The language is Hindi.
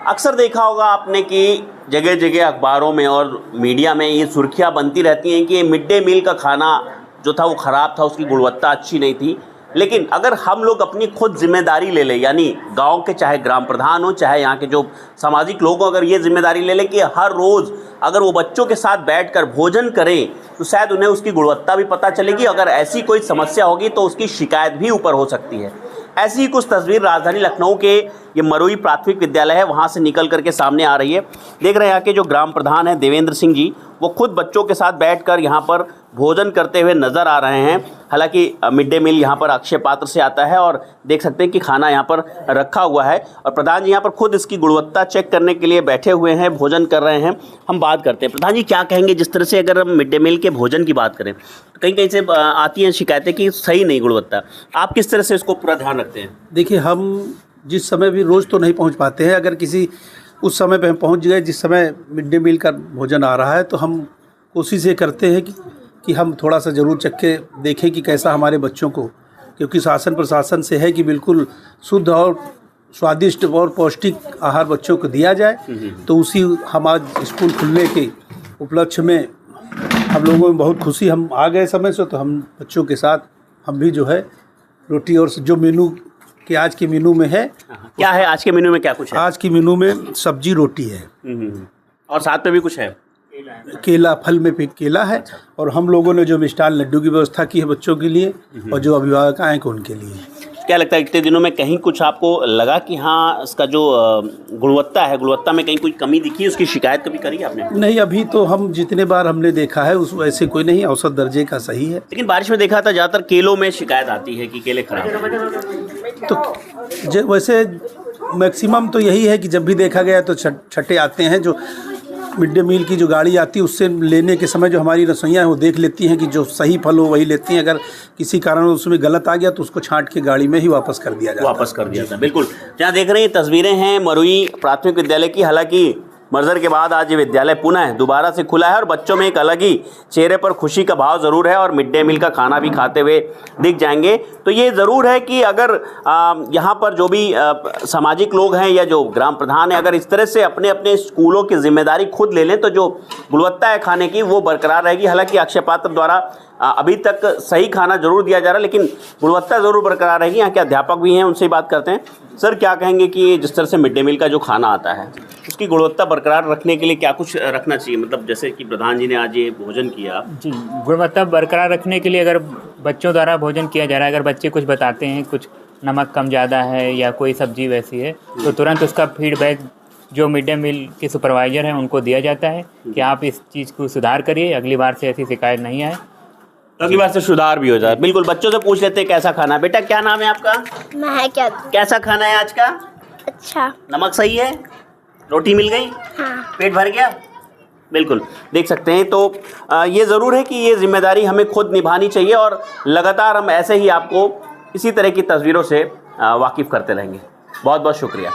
अक्सर देखा होगा आपने कि जगह जगह अखबारों में और मीडिया में ये सुर्खियां बनती रहती हैं कि मिड डे मील का खाना जो था वो ख़राब था, उसकी गुणवत्ता अच्छी नहीं थी। लेकिन अगर हम लोग अपनी खुद जिम्मेदारी ले लें, यानी गांव के चाहे ग्राम प्रधान हो, चाहे यहाँ के जो सामाजिक लोग हो, अगर ये जिम्मेदारी ले लें कि हर रोज़ अगर वो बच्चों के साथ बैठकर भोजन करें तो शायद उन्हें उसकी गुणवत्ता भी पता चलेगी। अगर ऐसी कोई समस्या होगी तो उसकी शिकायत भी ऊपर हो सकती है। ऐसी ही कुछ तस्वीर राजधानी लखनऊ के ये मरुई प्राथमिक विद्यालय है, वहाँ से निकल करके सामने आ रही है। देख रहे हैं यहाँ के जो ग्राम प्रधान हैं देवेंद्र सिंह जी, वो खुद बच्चों के साथ बैठकर यहाँ पर भोजन करते हुए नज़र आ रहे हैं। हालांकि मिड डे मील यहाँ पर अक्षय पात्र से आता है और देख सकते हैं कि खाना यहाँ पर रखा हुआ है और प्रधान जी यहाँ पर खुद इसकी गुणवत्ता चेक करने के लिए बैठे हुए हैं, भोजन कर रहे हैं। हम बात करते हैं, प्रधान जी क्या कहेंगे, जिस तरह से अगर हम मिड डे मील के भोजन की बात करें तो कहीं कहीं से आती हैं शिकायतें कि सही नहीं गुणवत्ता, आप किस तरह से इसको पूरा ध्यान रखते हैं? देखिए, हम जिस समय भी रोज़ तो नहीं पहुंच पाते हैं, अगर किसी उस समय पे हम पहुंच गए जिस समय मिड डे मील का भोजन आ रहा है तो हम कोशिश ये करते हैं कि हम थोड़ा सा ज़रूर चख के देखें कि कैसा हमारे बच्चों को, क्योंकि शासन प्रशासन से है कि बिल्कुल शुद्ध और स्वादिष्ट और पौष्टिक आहार बच्चों को दिया जाए। तो उसी हम आज स्कूल खुलने के उपलक्ष्य में हम लोगों में बहुत खुशी, हम आ गए समय से, तो हम बच्चों के साथ हम भी जो है रोटी और जो मेनू कि आज के मेनू में है, क्या है आज के मेनू में, क्या कुछ है? आज के मेनू में सब्जी रोटी है और साथ में भी कुछ है, केला, फल में भी केला है। और हम लोगों ने जो मिष्ठान लड्डू की व्यवस्था की है बच्चों के लिए और जो अभिभावक आए हैं उनके लिए। क्या लगता है इतने दिनों में कहीं कुछ आपको लगा कि हाँ इसका जो गुणवत्ता है, गुणवत्ता में कहीं कोई कमी दिखी, उसकी शिकायत कभी करी आपने? नहीं, अभी तो हम जितने बार हमने देखा है उस वैसे कोई नहीं, औसत दर्जे का सही है। लेकिन बारिश में देखा था ज़्यादातर केलों में शिकायत आती है कि केले खराब हैं। तो वैसे मैक्सिमम तो यही है कि जब भी देखा गया तो छठे आते हैं, जो मिड डे मील की जो गाड़ी आती है उससे लेने के समय जो हमारी रसोइयाँ हैं वो देख लेती हैं कि जो सही फल हो वही लेती हैं। अगर किसी कारण उसमें गलत आ गया तो उसको छांट के गाड़ी में ही वापस कर दिया जाता है। बिल्कुल, जहाँ देख रहे हैं तस्वीरें हैं मरुई प्राथमिक विद्यालय की। हालांकि मर्जर के बाद आज ये विद्यालय पुनः दोबारा से खुला है और बच्चों में एक अलग ही चेहरे पर खुशी का भाव ज़रूर है और मिड डे मील का खाना भी खाते हुए दिख जाएंगे। तो ये ज़रूर है कि अगर यहाँ पर जो भी सामाजिक लोग हैं या जो ग्राम प्रधान है, अगर इस तरह से अपने अपने स्कूलों की जिम्मेदारी खुद ले लें तो जो गुणवत्ता है खाने की वो बरकरार रहेगी। हालांकि अक्षय पात्र द्वारा अभी तक सही खाना जरूर दिया जा रहा है लेकिन गुणवत्ता ज़रूर बरकरार रहेगी। यहाँ के अध्यापक भी हैं, उनसे बात करते हैं। सर, क्या कहेंगे कि जिस तरह से मिड डे मील का जो खाना आता है उसकी गुणवत्ता बरकरार रखने के लिए क्या कुछ रखना चाहिए? मतलब जैसे कि प्रधान जी ने आज ये भोजन किया जी, गुणवत्ता बरकरार रखने के लिए अगर बच्चों द्वारा भोजन किया जा रहा है, अगर बच्चे कुछ बताते हैं कुछ नमक कम ज़्यादा है या कोई सब्जी वैसी है तो तुरंत उसका फीडबैक जो मिड डे मील के सुपरवाइज़र हैं उनको दिया जाता है कि आप इस चीज़ को सुधार करिए, अगली बार से ऐसी शिकायत नहीं आए, अगली बार से सुधार भी हो जाए। बिल्कुल, बच्चों से पूछ लेते हैं कैसा खाना है। बेटा क्या नाम है आपका? मैं क्या? कैसा खाना है आज का? अच्छा। नमक सही है? रोटी मिल गई? हाँ। पेट भर गया? बिल्कुल, देख सकते हैं। तो ये ज़रूर है कि ये जिम्मेदारी हमें खुद निभानी चाहिए और लगातार हम ऐसे ही आपको इसी तरह की तस्वीरों से वाकिफ़ करते रहेंगे। बहुत बहुत शुक्रिया।